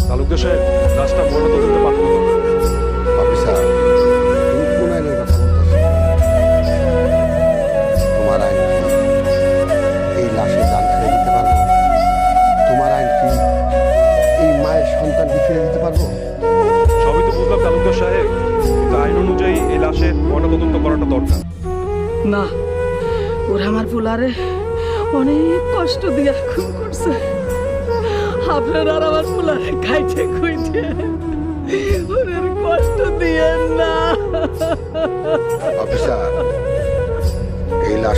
তালুকদার সাহেব, লাশটা ময়নাতদন্ত পাঠানো হোক। অফিসার, তুমি কোন আইনের কথা বলতেছো? তোমার আইন কি এই লাশে দান ফিরে দিতে পারবো? তোমার আইন কি এই মায়ের সন্তানকে ফিরে দিতে পারবো? সবই তো বুঝলাম তালুকদার সাহেব, কিন্তু আইন অনুযায়ী এই লাশের ময়নাতদন্ত করাটা দরকার। না, ওরা আমার পোলারে অনেক কষ্ট দিয়ে খুন করছে। আপনার আর আমার পোলারে খাইতে খুঁজে ওদের কষ্ট দিয়ে না। অফিসার, এই লাশ